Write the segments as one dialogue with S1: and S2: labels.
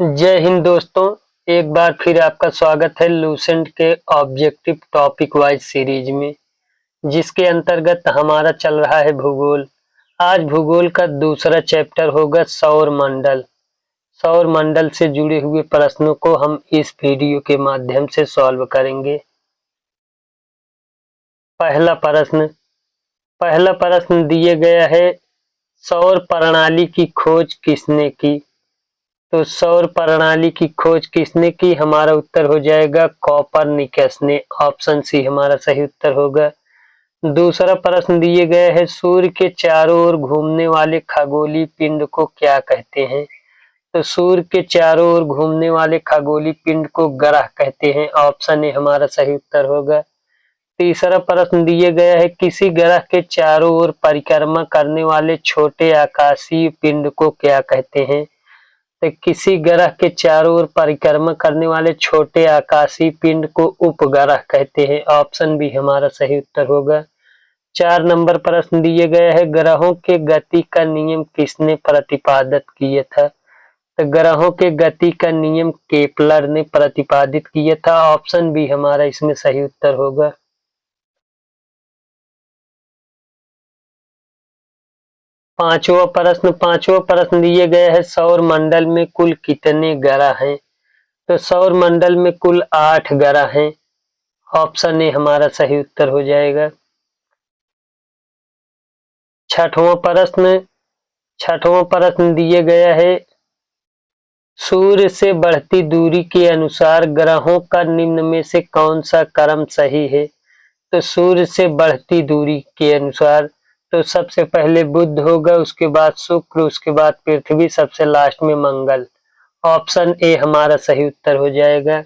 S1: जय हिंद दोस्तों। एक बार फिर आपका स्वागत है लूसेंट के ऑब्जेक्टिव टॉपिक वाइज सीरीज में, जिसके अंतर्गत हमारा चल रहा है भूगोल। आज भूगोल का दूसरा चैप्टर होगा सौर मंडल। सौर मंडल से जुड़े हुए प्रश्नों को हम इस वीडियो के माध्यम से सॉल्व करेंगे। पहला प्रश्न दिए गया है, सौर प्रणाली की खोज किसने की? तो सौर प्रणाली की खोज किसने की? हमारा उत्तर हो जाएगा कोपरनिकस ने। ऑप्शन सी हमारा सही उत्तर होगा। दूसरा प्रश्न दिए गए है, सूर्य के चारों ओर घूमने वाले खगोलीय पिंड को क्या कहते हैं? तो सूर्य के चारों ओर घूमने वाले खगोलीय पिंड को ग्रह कहते हैं। ऑप्शन ए हमारा सही उत्तर होगा। तीसरा प्रश्न दिए गया है, किसी ग्रह के चारों ओर परिक्रमा करने वाले छोटे आकाशीय पिंड को क्या कहते हैं? तो किसी ग्रह के चारों ओर परिक्रमा करने वाले छोटे आकाशीय पिंड को उपग्रह कहते हैं। ऑप्शन बी हमारा सही उत्तर होगा। 4 नंबर प्रश्न दिए गए हैं, ग्रहों के गति का नियम किसने प्रतिपादित किया था? तो ग्रहों के गति का नियम केपलर ने प्रतिपादित किया था। ऑप्शन बी हमारा इसमें सही उत्तर होगा। पांचवा प्रश्न दिए गए हैं, सौर मंडल में कुल कितने ग्रह हैं? तो सौर मंडल में कुल 8 ग्रह हैं। ऑप्शन ए हमारा सही उत्तर हो जाएगा। छठवां प्रश्न दिए गया है, सूर्य से बढ़ती दूरी के अनुसार ग्रहों का निम्न में से कौन सा क्रम सही है? तो सूर्य से बढ़ती दूरी के अनुसार तो सबसे पहले बुध होगा, उसके बाद शुक्र, उसके बाद पृथ्वी, सबसे लास्ट में मंगल। ऑप्शन ए हमारा सही उत्तर हो जाएगा।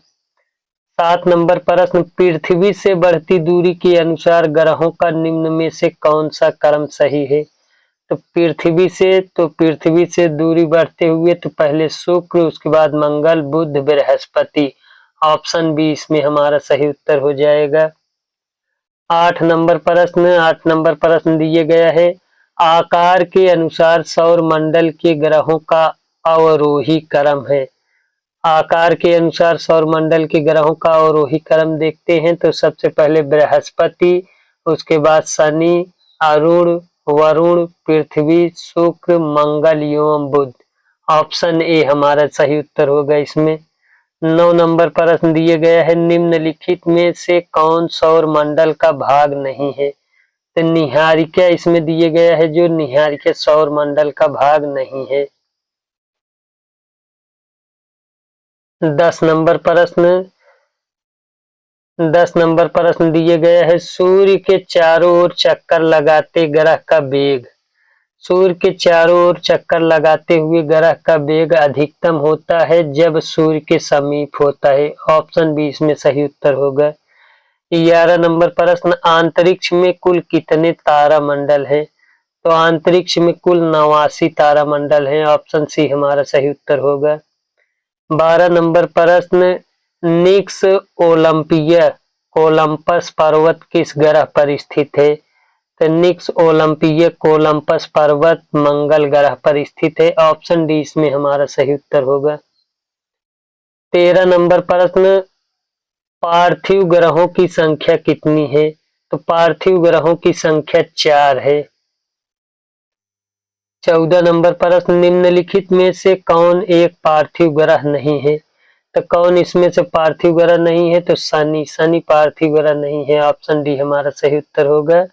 S1: 7 नंबर प्रश्न, पृथ्वी से बढ़ती दूरी के अनुसार ग्रहों का निम्न में से कौन सा क्रम सही है? तो पृथ्वी से दूरी बढ़ते हुए तो पहले शुक्र, उसके बाद मंगल, बुध, बृहस्पति। ऑप्शन बी इसमें हमारा सही उत्तर हो जाएगा। 8 नंबर प्रश्न दिए गया है, आकार के अनुसार सौर मंडल के ग्रहों का अवरोही क्रम है। आकार के अनुसार सौर मंडल के ग्रहों का अवरोही क्रम देखते हैं तो सबसे पहले बृहस्पति, उसके बाद शनि, अरुण, वरुण, पृथ्वी, शुक्र, मंगल एवं बुध। ऑप्शन ए हमारा सही उत्तर होगा इसमें। 9 नंबर प्रश्न दिए गया है, निम्नलिखित में से कौन सौर मंडल का भाग नहीं है? तो निहारिका इसमें दिए गया है, जो निहारिका सौर मंडल का भाग नहीं है। 10 नंबर प्रश्न दिए गए हैं, सूर्य के चारों ओर चक्कर लगाते ग्रह का वेग। सूर्य के चारों ओर चक्कर लगाते हुए ग्रह का वेग अधिकतम होता है जब सूर्य के समीप होता है। ऑप्शन बी इसमें सही उत्तर होगा। 11 नंबर प्रश्न, अंतरिक्ष में कुल कितने तारामंडल हैं? तो अंतरिक्ष में कुल 89 तारामंडल हैं। ऑप्शन सी हमारा सही उत्तर होगा। 12 नंबर प्रश्न, निक्स ओलंपिया कोलंपस पर्वत किस ग्रह पर स्थित है? तो निक्स ओलंपिया कोलंपस पर्वत मंगल ग्रह पर स्थित है। ऑप्शन डी इसमें हमारा सही उत्तर होगा। 13 नंबर प्रश्न, पार्थिव ग्रहों की संख्या कितनी है? तो पार्थिव ग्रहों की संख्या 4 है। 14 नंबर प्रश्न, निम्नलिखित में से कौन एक पार्थिव ग्रह नहीं है? तो कौन इसमें से पार्थिव ग्रह नहीं है? तो शनि पार्थिव ग्रह नहीं है। ऑप्शन डी हमारा सही उत्तर होगा।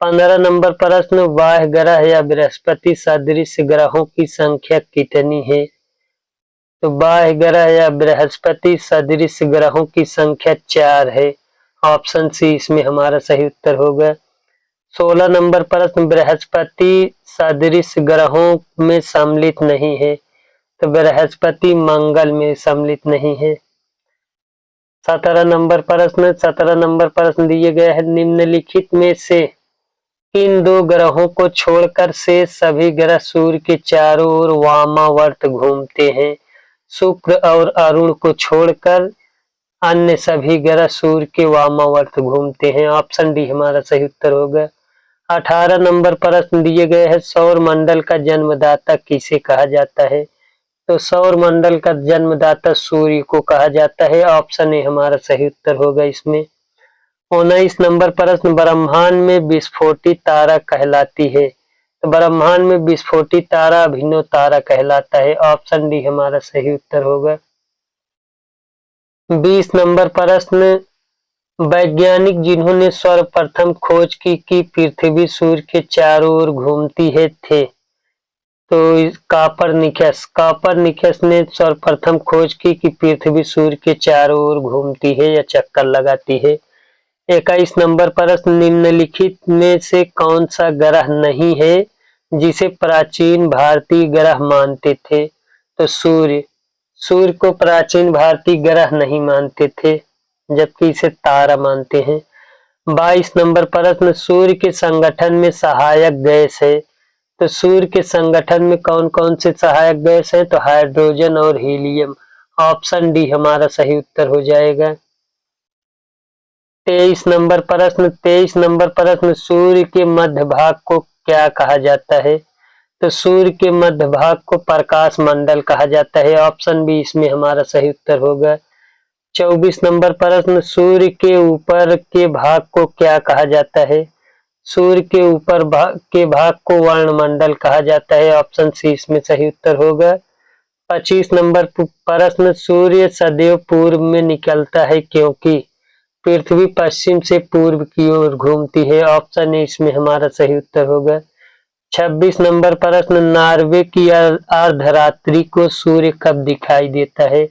S1: 15 नंबर प्रश्न, बाह्य ग्रह या बृहस्पति सदृश ग्रहों की संख्या कितनी है? तो बाह्य ग्रह या बृहस्पति सदृश ग्रहों की संख्या 4 है। ऑप्शन सी इसमें हमारा सही उत्तर होगा। 16 नंबर प्रश्न, बृहस्पति सदृश ग्रहों में सम्मिलित नहीं है। तो बृहस्पति मंगल में सम्मिलित नहीं है। 17 नंबर प्रश्न दिए गए हैं, निम्नलिखित में से इन 2 ग्रहों को छोड़कर से सभी ग्रह सूर्य के चारों ओर वामावर्त घूमते हैं। शुक्र और अरुण को छोड़कर अन्य सभी ग्रह सूर्य के वामावर्त घूमते हैं। ऑप्शन डी हमारा सही उत्तर होगा। 18 नंबर प्रश्न दिए गए हैं, सौर मंडल का जन्मदाता किसे कहा जाता है? तो सौर मंडल का जन्मदाता सूर्य को कहा जाता है। ऑप्शन ए हमारा सही उत्तर होगा इसमें। 19 नंबर प्रश्न, ब्रह्मांड में विस्फोटित तारा कहलाती है। तो ब्रह्मांड में विस्फोटित तारा अभिनव तारा कहलाता है। ऑप्शन डी हमारा सही उत्तर होगा। 20 नंबर प्रश्न, वैज्ञानिक जिन्होंने सर्वप्रथम खोज की कि पृथ्वी सूर्य के चारों ओर घूमती है थे। तो कापरनिकस ने सर्वप्रथम खोज की कि पृथ्वी सूर्य के चारों ओर घूमती है या चक्कर लगाती है। 21 नंबर प्रश्न, निम्नलिखित में से कौन सा ग्रह नहीं है जिसे प्राचीन भारतीय ग्रह मानते थे। तो सूर्य को प्राचीन भारतीय ग्रह नहीं मानते थे, जबकि इसे तारा मानते हैं। 22 नंबर प्रश्न, सूर्य के संगठन में सहायक गैस है। तो सूर्य के संगठन में कौन कौन से सहायक गैस है। तो हाइड्रोजन और हीलियम। ऑप्शन डी हमारा सही उत्तर हो जाएगा। 23 नंबर प्रश्न, सूर्य के मध्य भाग को क्या कहा जाता है। तो सूर्य के मध्य भाग को प्रकाश मंडल कहा जाता है। ऑप्शन बी इसमें हमारा सही उत्तर होगा। 24 नंबर प्रश्न, सूर्य के ऊपर के भाग को क्या कहा जाता है। सूर्य के ऊपर के भाग को वर्णमंडल कहा जाता है। ऑप्शन सी इसमें सही उत्तर होगा। 25 नंबर प्रश्न, सूर्य सदैव पूर्व में निकलता है क्योंकि पृथ्वी पश्चिम से पूर्व की ओर घूमती है। ऑप्शन ए इसमें हमारा सही उत्तर होगा। 26 नंबर प्रश्न, नॉर्वे की अर्धरात्रि को सूर्य कब दिखाई देता है।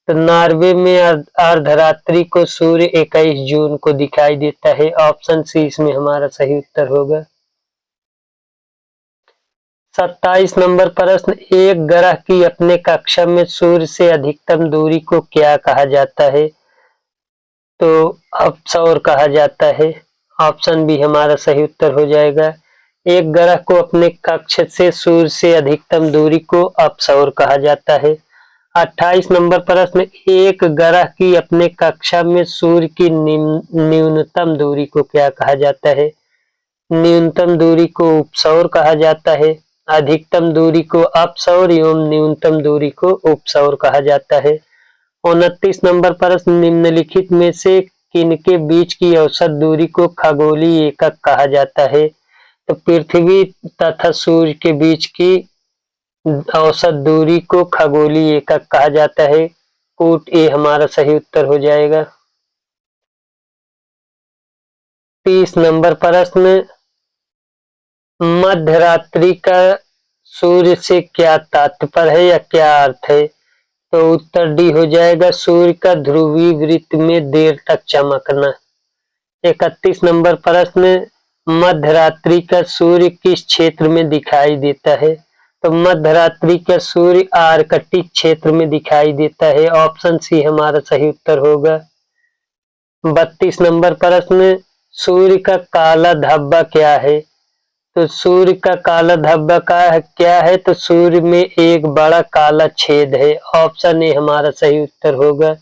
S1: तो नॉर्वे में अर्धरात्रि को सूर्य 21 जून को दिखाई देता है। ऑप्शन सी इसमें हमारा सही उत्तर होगा। 27 नंबर प्रश्न, एक ग्रह की अपने कक्षा में सूर्य से अधिकतम दूरी को क्या कहा जाता है। तो अपसौर कहा जाता है। ऑप्शन बी हमारा सही उत्तर हो जाएगा। एक ग्रह को अपने कक्ष से सूर्य से अधिकतम दूरी को अपसौर कहा जाता है। 28 नंबर प्रश्न, एक ग्रह की अपने कक्षा में सूर्य की न्यूनतम दूरी को क्या कहा जाता है। न्यूनतम दूरी को उपसौर कहा जाता है, अधिकतम दूरी को अपसौर एवं न्यूनतम दूरी को उपसौर कहा जाता है। 29 नंबर प्रश्न, निम्नलिखित में से किनके बीच की औसत दूरी को खगोलीय एकक कहा जाता है। तो पृथ्वी तथा सूर्य के बीच की औसत दूरी को खगोलीय एकक कहा जाता है। कोट ए हमारा सही उत्तर हो जाएगा। 30 नंबर प्रश्न, मध्यरात्रि का सूर्य से क्या तात्पर्य है या क्या अर्थ है। तो उत्तर डी हो जाएगा, सूर्य का ध्रुवीय वृत्त में देर तक चमकना। 31 नंबर प्रश्न, मध्यरात्रि का सूर्य किस क्षेत्र में दिखाई देता है। तो मध्यरात्रि का सूर्य आर्कटिक क्षेत्र में दिखाई देता है। ऑप्शन सी हमारा सही उत्तर होगा। 32 नंबर प्रश्न, सूर्य का काला धब्बा क्या है। तो सूर्य का काला धब्बा क्या है। तो सूर्य में एक बड़ा काला छेद है। ऑप्शन ए हमारा सही उत्तर होगा।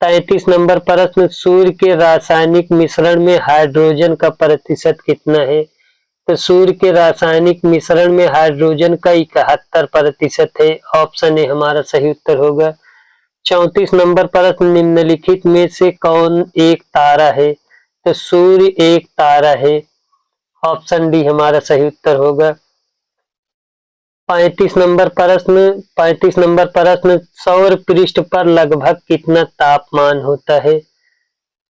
S1: 33 नंबर प्रश्न, सूर्य के रासायनिक मिश्रण में हाइड्रोजन का प्रतिशत कितना है। तो सूर्य के रासायनिक मिश्रण में हाइड्रोजन का 71% है। ऑप्शन ए हमारा सही उत्तर होगा। 34 नंबर प्रश्न, निम्नलिखित में से कौन एक तारा है। तो सूर्य एक तारा है। ऑप्शन डी हमारा सही उत्तर होगा। 35 नंबर प्रश्न, सौर पृष्ठ पर लगभग कितना तापमान होता है।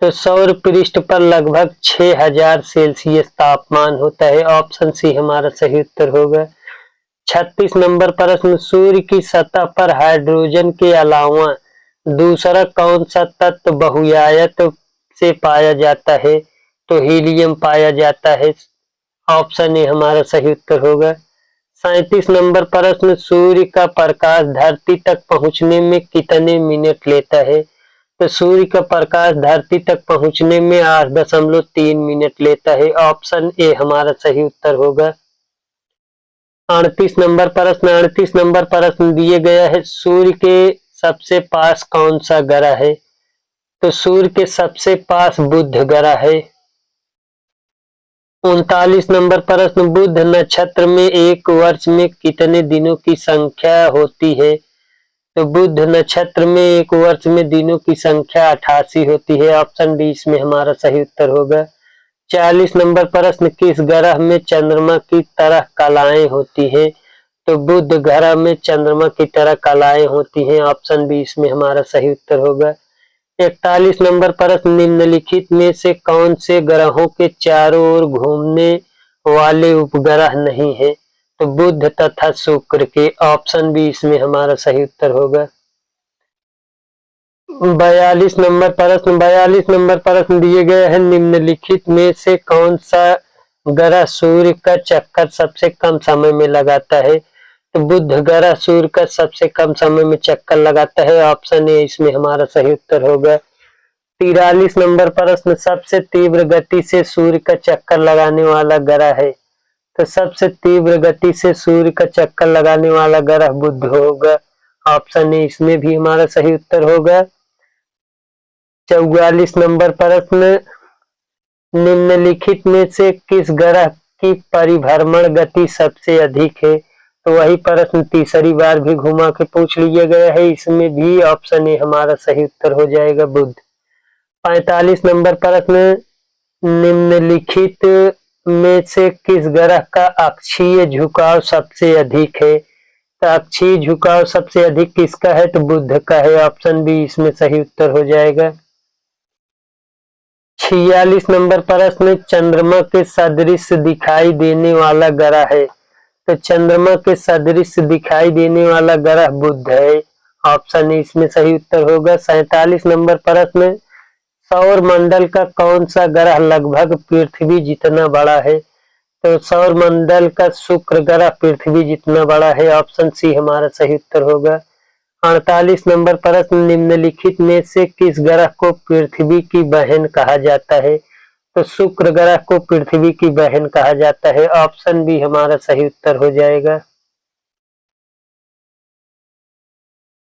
S1: तो सौर पृष्ठ पर लगभग 6000 सेल्सियस तापमान होता है। ऑप्शन सी हमारा सही उत्तर होगा। 36 नंबर प्रश्न, सूर्य की सतह पर हाइड्रोजन के अलावा दूसरा कौन सा तत्व बहुआयत से पाया जाता है। तो हीलियम पाया जाता है। ऑप्शन ए हमारा सही उत्तर होगा। 37 नंबर प्रश्न, सूर्य का प्रकाश धरती तक पहुंचने में कितने मिनट लेता है। तो सूर्य का प्रकाश धरती तक पहुंचने में 8.3 मिनट लेता है। ऑप्शन ए हमारा सही उत्तर होगा। 38 नंबर प्रश्न दिए गया है, सूर्य के सबसे पास कौन सा ग्रह है। तो सूर्य के सबसे पास बुध ग्रह है। 39 नंबर प्रश्न, बुध नक्षत्र में एक वर्ष में कितने दिनों की संख्या होती है? तो बुध नक्षत्र में एक वर्ष में दिनों की संख्या 88 होती है। ऑप्शन डी इसमें हमारा सही उत्तर होगा। 40 नंबर प्रश्न, किस ग्रह में चंद्रमा की तरह कलाएं होती हैं? तो बुध ग्रह में चंद्रमा की तरह कलाएं होती हैं। ऑप्शन बी इसमें हमारा सही उत्तर होगा। 41 नंबर प्रश्न, निम्नलिखित में से कौन से ग्रहों के चारों ओर घूमने वाले उपग्रह नहीं है? तो बुध तथा शुक्र के। ऑप्शन बी इसमें हमारा सही उत्तर होगा। 42 नंबर प्रश्न दिए गए हैं, निम्नलिखित में से कौन सा ग्रह सूर्य का चक्कर सबसे कम समय में लगाता है? तो बुध ग्रह सूर्य का सबसे कम समय में चक्कर लगाता है। ऑप्शन ए इसमें हमारा सही उत्तर होगा। 43 नंबर प्रश्न, सबसे तीव्र गति से सूर्य का चक्कर लगाने वाला ग्रह है? तो सबसे तीव्र गति से सूर्य का चक्कर लगाने वाला ग्रह बुध होगा। ऑप्शन ए इसमें भी हमारा सही उत्तर होगा। 44 नंबर प्रश्न, निम्नलिखित में से किस ग्रह की परिभ्रमण गति सबसे अधिक है? तो वही प्रश्न तीसरी बार भी घुमा के पूछ लिया गया है, इसमें भी ऑप्शन ए हमारा सही उत्तर हो जाएगा, बुध। 45 नंबर प्रश्न, निम्नलिखित में से किस ग्रह का अक्षीय झुकाव सबसे अधिक है? तो अक्षीय झुकाव सबसे अधिक किसका है? तो बुध का है। ऑप्शन बी इसमें सही उत्तर हो जाएगा। 46 नंबर प्रश्न, चंद्रमा के सदृश दिखाई देने वाला ग्रह है? तो चंद्रमा के सदृश दिखाई देने वाला ग्रह बुध है। ऑप्शन ए इसमें सही उत्तर होगा। 47 नंबर प्रश्न, सौर मंडल का कौन सा ग्रह लगभग पृथ्वी जितना बड़ा है? तो सौर मंडल का शुक्र ग्रह पृथ्वी जितना बड़ा है। ऑप्शन सी हमारा सही उत्तर होगा। 48 नंबर प्रश्न, निम्नलिखित में से किस ग्रह को पृथ्वी की बहन कहा जाता है? तो शुक्र ग्रह को पृथ्वी की बहन कहा जाता है। ऑप्शन बी हमारा सही उत्तर हो जाएगा।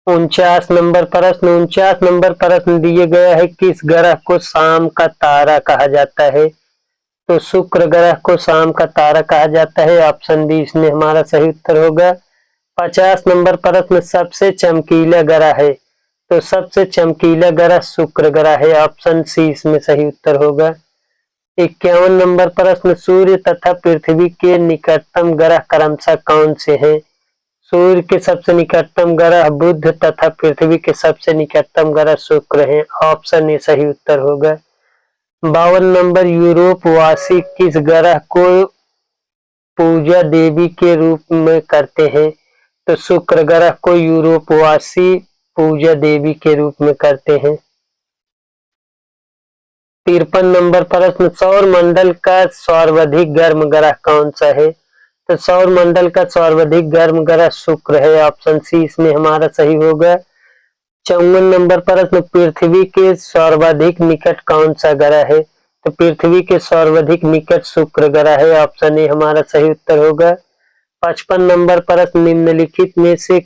S1: 49 नंबर प्रश्न दिए गया है, किस ग्रह को शाम का तारा कहा जाता है? तो शुक्र ग्रह को शाम का तारा कहा जाता है। ऑप्शन बी इसमें हमारा सही उत्तर होगा। 50 नंबर प्रश्न, सबसे चमकीला ग्रह है? तो सबसे चमकीला ग्रह शुक्र ग्रह है। ऑप्शन सी इसमें सही उत्तर होगा। 51 नंबर प्रश्न, सूर्य तथा पृथ्वी के निकटतम ग्रह क्रमशः कौन से हैं? सूर्य के सबसे निकटतम ग्रह बुध तथा पृथ्वी के सबसे निकटतम ग्रह शुक्र हैं। ऑप्शन ए सही उत्तर होगा। 52 नंबर, यूरोप वासी किस ग्रह को पूजा देवी के रूप में करते हैं? तो शुक्र ग्रह को यूरोप वासी पूजा देवी के रूप में करते हैं। 53 नंबर प्रश्न, सौर मंडल का सर्वाधिक गर्म ग्रह कौन सा है? तो सौर मंडल का सर्वाधिक गर्म ग्रह शुक्र है। ऑप्शन सी इसमें हमारा सही होगा। 54 नंबर प्रश्न, पृथ्वी के सर्वाधिक निकट कौन सा ग्रह है? तो पृथ्वी के सर्वाधिक निकट शुक्र ग्रह है। ऑप्शन ए हमारा सही उत्तर होगा। 55 नंबर प्रश्न, निम्नलिखित में से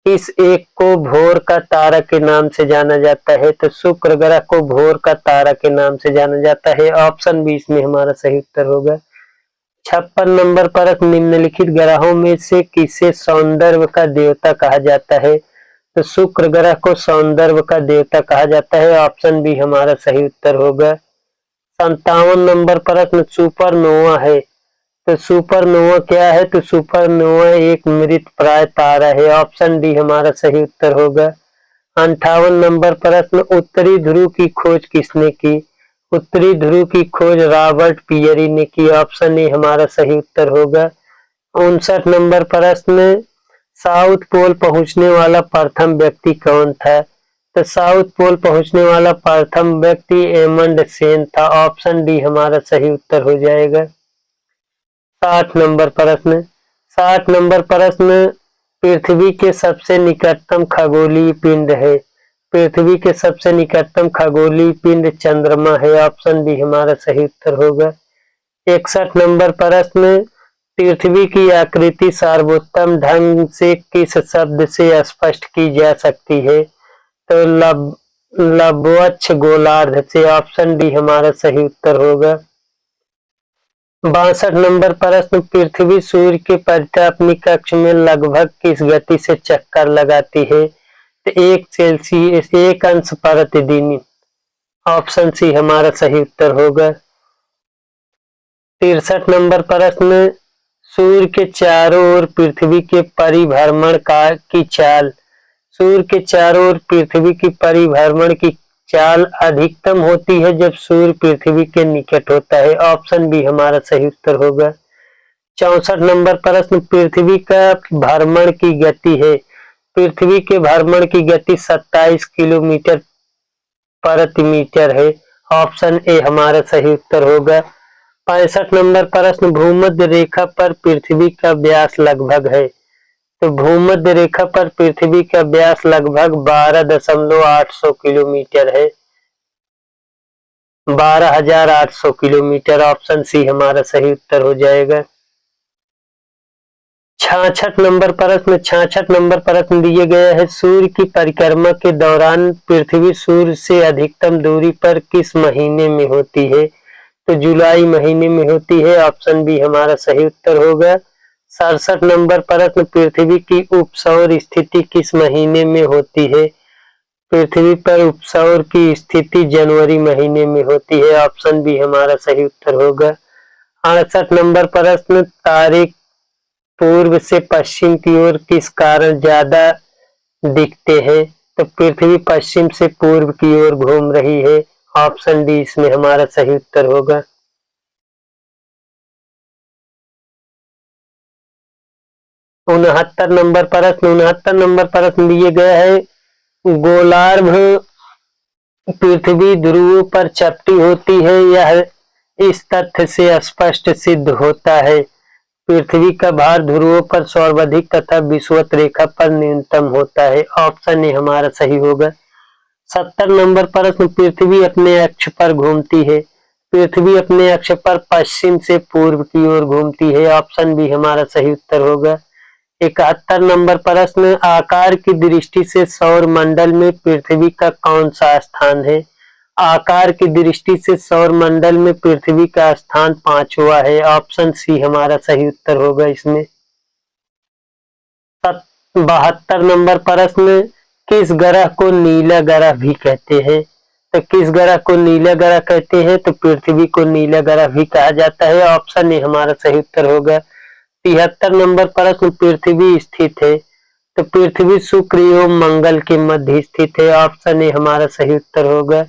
S1: किस एक को भोर का तारा के नाम से जाना जाता है? तो शुक्र ग्रह को भोर का तारा के नाम से जाना जाता है। ऑप्शन बी इसमें हमारा सही उत्तर होगा। 56 नंबर प्रश्न, निम्नलिखित ग्रहों में से किसे सौंदर्य का देवता कहा जाता है? तो शुक्र ग्रह को सौंदर्य का देवता कहा जाता है। ऑप्शन बी हमारा सही उत्तर होगा। 57 नंबर प्रश्न, सुपरनोवा है? तो सुपरनोवा क्या है? तो सुपरनोवा एक मृत प्राय तारा है। ऑप्शन डी हमारा सही उत्तर होगा। 58 नंबर प्रश्न, उत्तरी ध्रुव की खोज किसने की? उत्तरी ध्रुव की खोज रॉबर्ट पियरी ने की। ऑप्शन ए हमारा सही उत्तर होगा। 59 नंबर प्रश्न, साउथ पोल पहुंचने वाला प्रथम व्यक्ति कौन था? तो साउथ पोल पहुंचने वाला प्रथम व्यक्ति एमंड सेन था। ऑप्शन डी हमारा सही उत्तर हो जाएगा। 60 नंबर प्रश्न, पृथ्वी के सबसे निकटतम खगोलीय पिंड है? पृथ्वी के सबसे निकटतम खगोलीय पिंड चंद्रमा है। ऑप्शन बी हमारा सही उत्तर होगा। 61 नंबर प्रश्न, पृथ्वी की आकृति सर्वोत्तम ढंग से किस शब्द से स्पष्ट की जा सकती है? तो लंबवक्ष गोलार्ध से। ऑप्शन डी हमारा सही उत्तर होगा। 62 नंबर प्रश्न, पृथ्वी सूर्य के परितः अपनी कक्ष में लगभग किस गति से चक्कर लगाती है? तो 1 1 अंश प्रतिदिन। ऑप्शन सी हमारा सही उत्तर होगा। 63 नंबर प्रश्न, सूर्य के चारों ओर पृथ्वी के परिभ्रमण की चाल, सूर्य के चारों ओर पृथ्वी की परिभ्रमण की चाल अधिकतम होती है जब सूर्य पृथ्वी के निकट होता है। ऑप्शन बी हमारा सही उत्तर होगा। 64 नंबर प्रश्न, पृथ्वी का भ्रमण की गति है, पृथ्वी के भ्रमण की गति 27 किलोमीटर प्रति मीटर है। ऑप्शन ए हमारा सही उत्तर होगा। 65 नंबर प्रश्न, भूमध्य रेखा पर पृथ्वी का व्यास लगभग है, तो भूमध्य रेखा पर पृथ्वी का व्यास लगभग 12,800 किलोमीटर है, 12,800 किलोमीटर। ऑप्शन सी हमारा सही उत्तर हो जाएगा। 66 नंबर प्रश्न, 66 नंबर प्रश्न दिए गए है, सूर्य की परिक्रमा के दौरान पृथ्वी सूर्य से अधिकतम दूरी पर किस महीने में होती है? तो जुलाई महीने में होती है। ऑप्शन बी हमारा सही उत्तर होगा। 67 नंबर प्रश्न, पृथ्वी की उपसौर स्थिति किस महीने में होती है? पृथ्वी पर उपसौर की स्थिति जनवरी महीने में होती है। ऑप्शन बी हमारा सही उत्तर होगा। 68 नंबर प्रश्न, तारे पूर्व से पश्चिम की ओर किस कारण ज्यादा दिखते हैं? तो पृथ्वी पश्चिम से पूर्व की ओर घूम रही है। ऑप्शन डी इसमें हमारा सही उत्तर होगा। 69 नंबर प्रश्न, 69 नंबर प्रश्न दिए गए है, गोलार्ध पृथ्वी ध्रुवों पर चपटी होती है, यह इस तथ्य से स्पष्ट सिद्ध होता है। पृथ्वी का भार ध्रुवों पर सर्वाधिक तथा विषुवत रेखा पर न्यूनतम होता है। ऑप्शन ए हमारा सही होगा। 70 नंबर प्रश्न, पृथ्वी अपने अक्ष पर घूमती है, पृथ्वी अपने अक्ष पर पश्चिम से पूर्व की ओर घूमती है। ऑप्शन बी हमारा सही उत्तर होगा। 71 नंबर प्रश्न, आकार की दृष्टि से सौर मंडल में पृथ्वी का कौन सा स्थान है? आकार की दृष्टि से सौर मंडल में पृथ्वी का स्थान 5वां है। ऑप्शन सी हमारा सही उत्तर होगा इसमें। 72 नंबर प्रश्न, किस ग्रह को नीला ग्रह भी कहते हैं? तो किस ग्रह को नीला ग्रह कहते हैं? तो पृथ्वी को नीला ग्रह भी कहा जाता है। ऑप्शन ए हमारा सही उत्तर होगा। 73 नंबर प्रश्न, पृथ्वी स्थित है, तो पृथ्वी शुक्र एवं मंगल के मध्य स्थित है। ऑप्शन ए हमारा सही उत्तर होगा।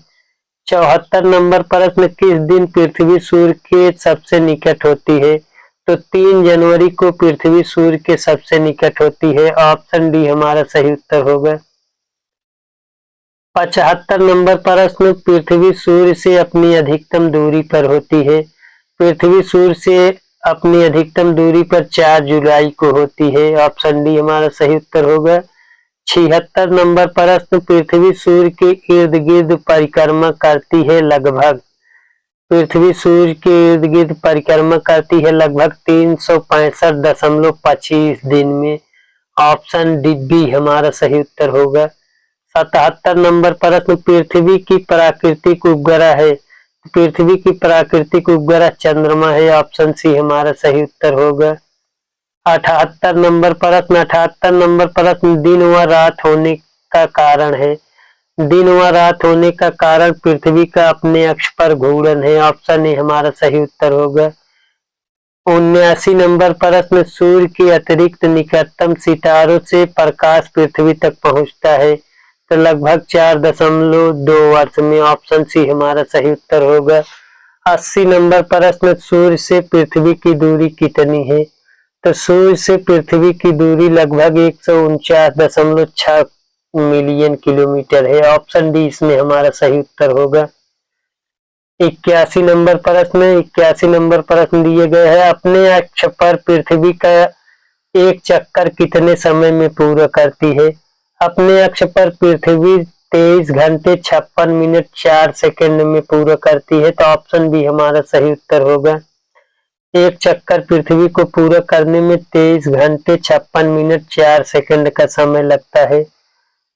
S1: 74 नंबर प्रश्न, किस दिन पृथ्वी सूर्य के सबसे निकट होती है? तो 3 जनवरी को पृथ्वी सूर्य के सबसे निकट होती है। ऑप्शन डी हमारा सही उत्तर होगा। 75 नंबर प्रश्न, पृथ्वी सूर्य से अपनी अधिकतम दूरी पर होती है, पृथ्वी सूर्य से अपनी अधिकतम दूरी पर 4 जुलाई को होती है। ऑप्शन डी हमारा सही उत्तर होगा। 76 नंबर प्रश्न, पृथ्वी सूर्य के इर्द गिर्द परिक्रमा करती है लगभग, पृथ्वी सूर्य के इर्द गिर्द परिक्रमा करती है लगभग 365.25 दिन में। ऑप्शन डी बी हमारा सही उत्तर होगा। 77 नंबर प्रश्न, पृथ्वी की प्राकृतिक उपग्रह है, पृथ्वी की प्राकृतिक उपग्रह चंद्रमा है। ऑप्शन सी हमारा सही उत्तर होगा। 78 नंबर प्रश्न, 78 नंबर प्रश्न, दिन व रात होने का कारण है, दिन व रात होने का कारण पृथ्वी का अपने अक्ष पर घूर्णन है। ऑप्शन ए हमारा सही उत्तर होगा। 79 नंबर प्रश्न, सूर्य के अतिरिक्त निकटतम सितारों से प्रकाश पृथ्वी तक पहुंचता है, तो लगभग 4.2 वर्ष में। ऑप्शन सी हमारा सही उत्तर होगा। 80 नंबर प्रश्न, सूर्य से पृथ्वी की दूरी कितनी है? तो सूर्य से पृथ्वी की दूरी लगभग 149.6 मिलियन किलोमीटर है। ऑप्शन डी इसमें हमारा सही उत्तर होगा। 81 नंबर प्रश्न, 81 नंबर प्रश्न दिए गए हैं, अपने अक्ष पर पृथ्वी का एक चक्कर कितने समय में पूरा करती है? अपने अक्ष पर पृथ्वी 23 घंटे 56 मिनट 4 सेकंड में पूरा करती है। तो ऑप्शन बी हमारा सही उत्तर होगा। एक चक्कर पृथ्वी को पूरा करने में 23 घंटे 56 मिनट 4 सेकंड का समय लगता है।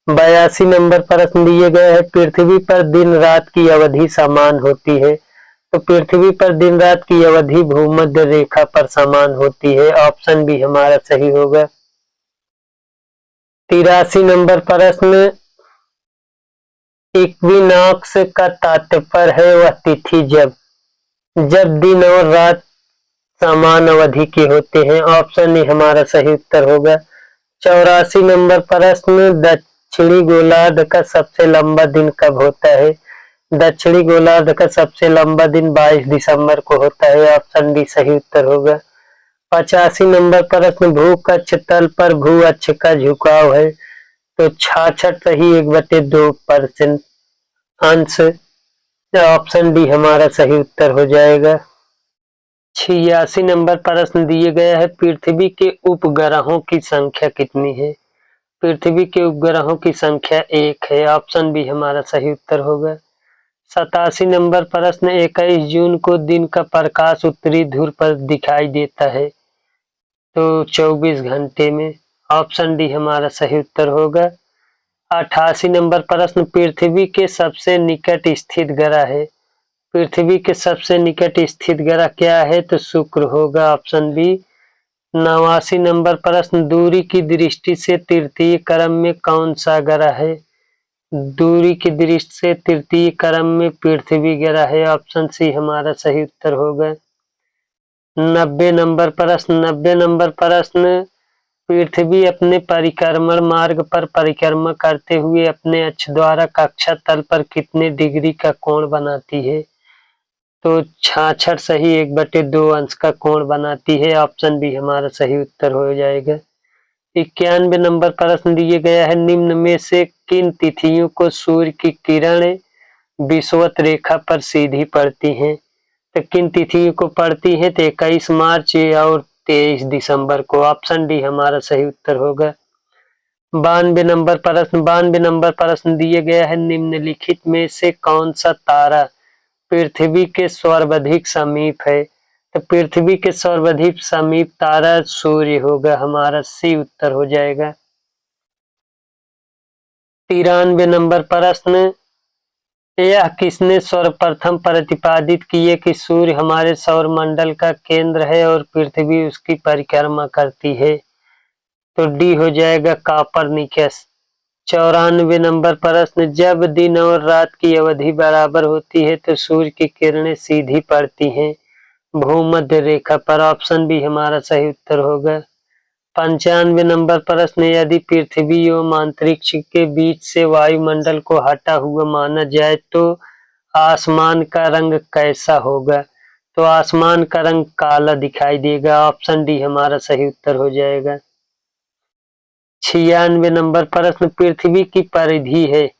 S1: 82 नंबर प्रश्न दिए गए हैं, पृथ्वी पर दिन रात की अवधि समान होती है, तो पृथ्वी पर दिन रात की अवधि भूमध्य रेखा पर समान होती है। ऑप्शन बी हमारा सही होगा। 83 नंबर प्रश्न, इक्विनॉक्स का तात्पर्य है वह तिथि जब जब दिन और रात समान अवधि के होते हैं। ऑप्शन ए हमारा सही उत्तर होगा। 84 नंबर प्रश्न, दक्षिणी गोलार्ध का सबसे लंबा दिन कब होता है? दक्षिणी गोलार्ध का सबसे लंबा दिन 22 दिसंबर को होता है। ऑप्शन डी सही उत्तर होगा। 85 नंबर प्रश्न, भू कक्ष तल पर भू अक्ष का झुकाव है। तो 66 सही 1/2% अंश। ऑप्शन डी हमारा सही उत्तर हो जाएगा। 86 नंबर प्रश्न दिए गया है, पृथ्वी के उपग्रहों की संख्या कितनी है? पृथ्वी के उपग्रहों की संख्या 1 है। ऑप्शन बी हमारा सही उत्तर होगा। 87 नंबर प्रश्न, 21 जून को दिन का प्रकाश उत्तरी ध्रुव पर दिखाई देता है तो 24 घंटे में। ऑप्शन डी हमारा सही उत्तर होगा। 88 नंबर प्रश्न, पृथ्वी के सबसे निकट स्थित ग्रह है। पृथ्वी के सबसे निकट स्थित ग्रह क्या है? तो शुक्र होगा। Option B. 89 नंबर प्रश्न, दूरी की दृष्टि से तृतीय क्रम में कौन सा ग्रह है? दूरी की दृष्टि से तृतीय क्रम में पृथ्वी ग्रह है। ऑप्शन सी हमारा सही उत्तर होगा। 90 नंबर प्रश्न, पृथ्वी अपने परिक्रमण मार्ग पर परिक्रमा करते हुए अपने अक्ष द्वारा कक्षा तल पर कितने डिग्री का कोण बनाती है? तो 66 सही 1/2 अंश का कोण बनाती है। ऑप्शन बी हमारा सही उत्तर हो जाएगा। 91 नंबर प्रश्न दिए गया है, निम्न में से किन तिथियों को सूर्य की किरण विषुवत रेखा पर सीधी पड़ती हैं? तो किन तिथियों को पड़ती हैं? तो 21 मार्च और 23 दिसंबर को। ऑप्शन डी हमारा सही उत्तर होगा। 92 नंबर प्रश्न दिए गया है, निम्नलिखित में से कौन सा तारा पृथ्वी के सर्वाधिक समीप है? तो पृथ्वी के सर्वाधिक समीप तारा सूर्य होगा। हमारा सी उत्तर हो जाएगा। 93 नंबर प्रश्न, यह किसने सर्वप्रथम प्रतिपादित किए कि सूर्य हमारे सौर मंडल का केंद्र है और पृथ्वी उसकी परिक्रमा करती है? तो डी हो जाएगा कॉपरनिकस। 94 नंबर प्रश्न, जब दिन और रात की अवधि बराबर होती है तो सूर्य की किरणें सीधी पड़ती हैं भूमध्य रेखा पर। ऑप्शन बी हमारा सही उत्तर होगा। 95 नंबर प्रश्न, यदि पृथ्वी एवं अंतरिक्ष के बीच से वायुमंडल को हटा हुआ माना जाए तो आसमान का रंग कैसा होगा? तो आसमान का रंग काला दिखाई देगा। ऑप्शन डी हमारा सही उत्तर हो जाएगा। 96 नंबर प्रश्न, पृथ्वी की परिधि है।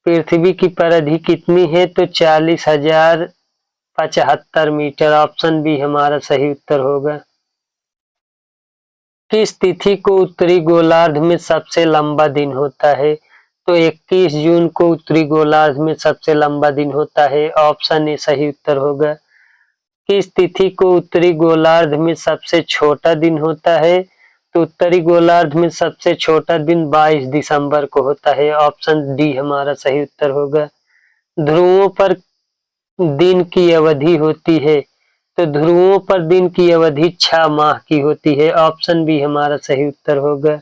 S1: पृथ्वी की परिधि कितनी है? तो 40,075 मीटर। ऑप्शन बी हमारा सही उत्तर होगा। किस तिथि को उत्तरी गोलार्ध में सबसे लंबा दिन होता है? तो 21 जून को उत्तरी गोलार्ध में सबसे लंबा दिन होता है। ऑप्शन ए सही उत्तर होगा। किस तिथि को उत्तरी गोलार्ध में सबसे छोटा दिन होता है? तो उत्तरी गोलार्ध में सबसे छोटा दिन 22 दिसंबर को होता है। ऑप्शन डी हमारा सही उत्तर होगा। ध्रुवों पर दिन की अवधि होती है तो ध्रुवों पर दिन की अवधि 6 माह की होती है। ऑप्शन बी हमारा सही उत्तर होगा।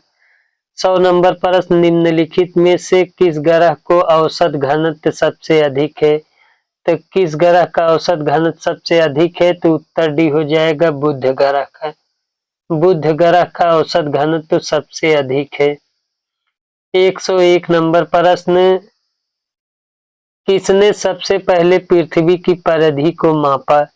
S1: 100 नंबर प्रश्न, निम्नलिखित में से किस ग्रह को औसत घनत्व सबसे अधिक है? तो किस ग्रह का औसत घनत्व सबसे अधिक है? तो उत्तर डी हो जाएगा बुध ग्रह का। बुध ग्रह का औसत घनत्व सबसे अधिक है। 101 नंबर प्रश्न, किसने सबसे पहले पृथ्वी की परिधि को मापा?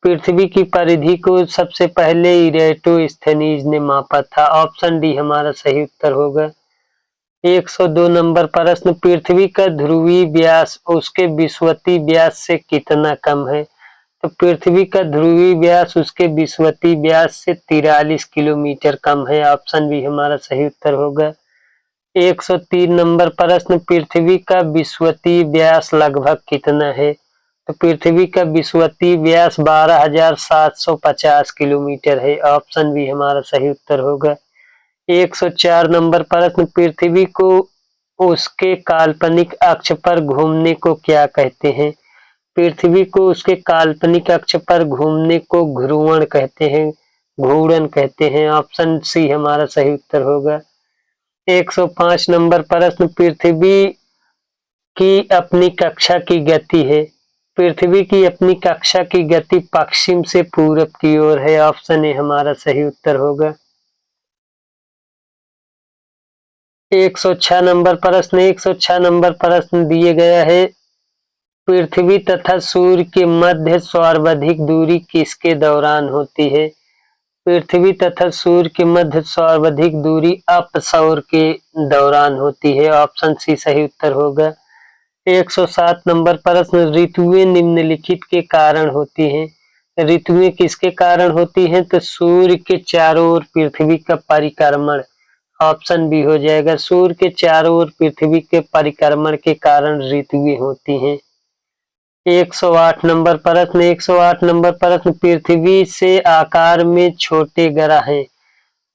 S1: पृथ्वी की परिधि को सबसे पहले इरेटोस्थेनीज ने मापा था। ऑप्शन डी हमारा सही उत्तर होगा। 102 नंबर प्रश्न, पृथ्वी का ध्रुवीय व्यास उसके विषुवतीय व्यास से कितना कम है? तो पृथ्वी का ध्रुवीय व्यास उसके विषुवतीय व्यास से 43 किलोमीटर कम है। ऑप्शन बी हमारा सही उत्तर होगा। 103 नंबर प्रश्न, पृथ्वी का विषुवतीय व्यास लगभग कितना है? तो पृथ्वी का विषुवतीय व्यास 12,750 किलोमीटर है। ऑप्शन बी हमारा सही उत्तर होगा। 104 नंबर प्रश्न, पृथ्वी को उसके काल्पनिक अक्ष पर घूमने को क्या कहते हैं? पृथ्वी को उसके काल्पनिक अक्ष पर घूमने को घूर्णन कहते हैं, घूर्णन कहते हैं। ऑप्शन सी हमारा सही उत्तर होगा। 105 नंबर प्रश्न, पृथ्वी की अपनी कक्षा की गति है। पृथ्वी की अपनी कक्षा की गति पश्चिम से पूरब की ओर है। ऑप्शन ए हमारा सही उत्तर होगा। 106 नंबर प्रश्न, 106 नंबर प्रश्न दिए गया है, पृथ्वी तथा सूर्य के मध्य सर्वाधिक दूरी किसके दौरान होती है। पृथ्वी तथा सूर्य के मध्य सर्वाधिक दूरी अपसौर के दौरान होती है। ऑप्शन सी सही उत्तर होगा। 107 नंबर प्रश्न, ऋतुएं निम्नलिखित के कारण होती हैं। ऋतुएं किसके कारण होती हैं, तो सूर्य के चारों ओर पृथ्वी का परिक्रमण। ऑप्शन बी हो जाएगा, सूर्य के चारों ओर पृथ्वी के परिक्रमण के कारण ऋतुएं होती हैं। 108 नंबर प्रश्न, 108 नंबर प्रश्न, पृथ्वी से आकार में छोटे ग्रह हैं।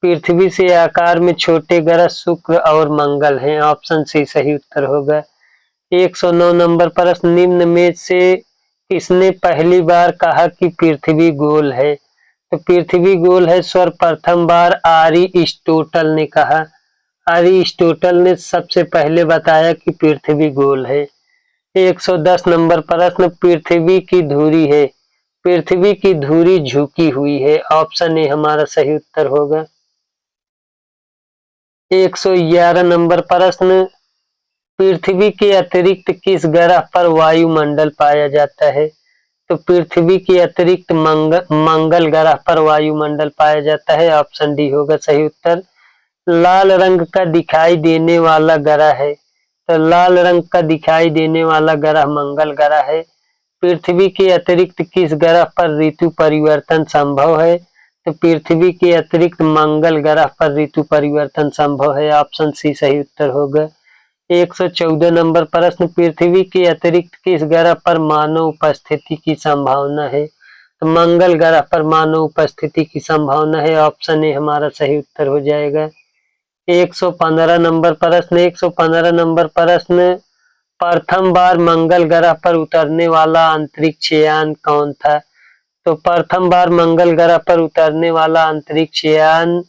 S1: पृथ्वी से आकार में छोटे ग्रह शुक्र और मंगल हैं। ऑप्शन सी सही उत्तर होगा। 109 नंबर प्रश्न, निम्न में से किसने पहली बार कहा कि पृथ्वी गोल है। तो पृथ्वी गोल है सर्वप्रथम बार अरिस्टोटल ने कहा। अरिस्टोटल ने सबसे पहले बताया कि पृथ्वी गोल है। 110 नंबर प्रश्न, पृथ्वी की धुरी है। पृथ्वी की धुरी झुकी हुई है। ऑप्शन ए हमारा सही उत्तर होगा। 111 नंबर प्रश्न, पृथ्वी के अतिरिक्त किस ग्रह पर वायुमंडल पाया जाता है। तो पृथ्वी के अतिरिक्त मंगल ग्रह पर वायुमंडल पाया जाता है। ऑप्शन डी होगा सही उत्तर। लाल रंग का दिखाई देने वाला ग्रह है, तो लाल रंग का दिखाई देने वाला ग्रह मंगल ग्रह है। पृथ्वी के अतिरिक्त किस ग्रह पर ऋतु परिवर्तन संभव है। तो पृथ्वी के अतिरिक्त मंगल ग्रह पर ऋतु परिवर्तन संभव है। ऑप्शन सी सही उत्तर होगा। 114 नंबर प्रश्न, पृथ्वी के अतिरिक्त किस ग्रह पर मानव उपस्थिति की संभावना है। तो मंगल ग्रह पर मानव उपस्थिति की संभावना है। ऑप्शन ए हमारा सही उत्तर हो जाएगा। 115 नंबर प्रश्न, 115 नंबर प्रश्न, प्रथम बार मंगल ग्रह पर उतरने वाला अंतरिक्ष यान कौन था। तो प्रथम बार मंगल ग्रह पर उतरने वाला अंतरिक्ष यान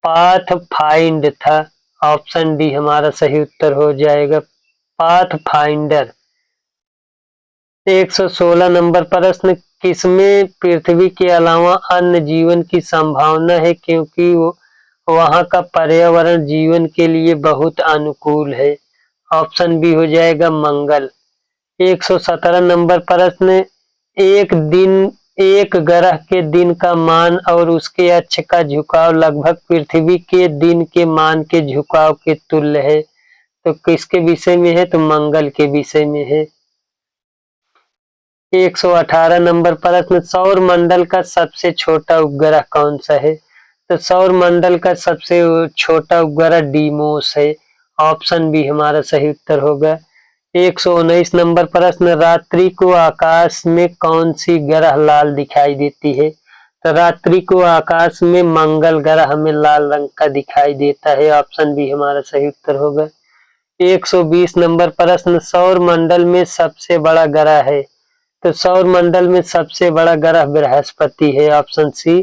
S1: पाथफाइंडर था। ऑप्शन डी हमारा सही उत्तर हो जाएगा, पाथफाइंडर। 116 नंबर प्रश्न, किसमें पृथ्वी के अलावा अन्य जीवन की संभावना है क्योंकि वहां का पर्यावरण जीवन के लिए बहुत अनुकूल है। ऑप्शन बी हो जाएगा मंगल। 117 नंबर प्रश्न, एक ग्रह के दिन का मान और उसके अक्ष का झुकाव लगभग पृथ्वी के दिन के मान के झुकाव के तुल्य है। तो किसके विषय में है, तो मंगल के विषय में है। 118 नंबर प्रश्न, सौर मंडल का सबसे छोटा उपग्रह कौन सा है। तो सौर मंडल का सबसे छोटा उपग्रह डीमोस है। ऑप्शन बी हमारा सही उत्तर होगा। 119 नंबर प्रश्न, रात्रि को आकाश में कौन सी ग्रह लाल दिखाई देती है। तो रात्रि को आकाश में मंगल ग्रह हमें लाल रंग का दिखाई देता है। ऑप्शन बी हमारा सही उत्तर होगा। 120 नंबर प्रश्न, सौर मंडल में सबसे बड़ा ग्रह है। तो सौर मंडल में सबसे बड़ा ग्रह बृहस्पति है। Option C.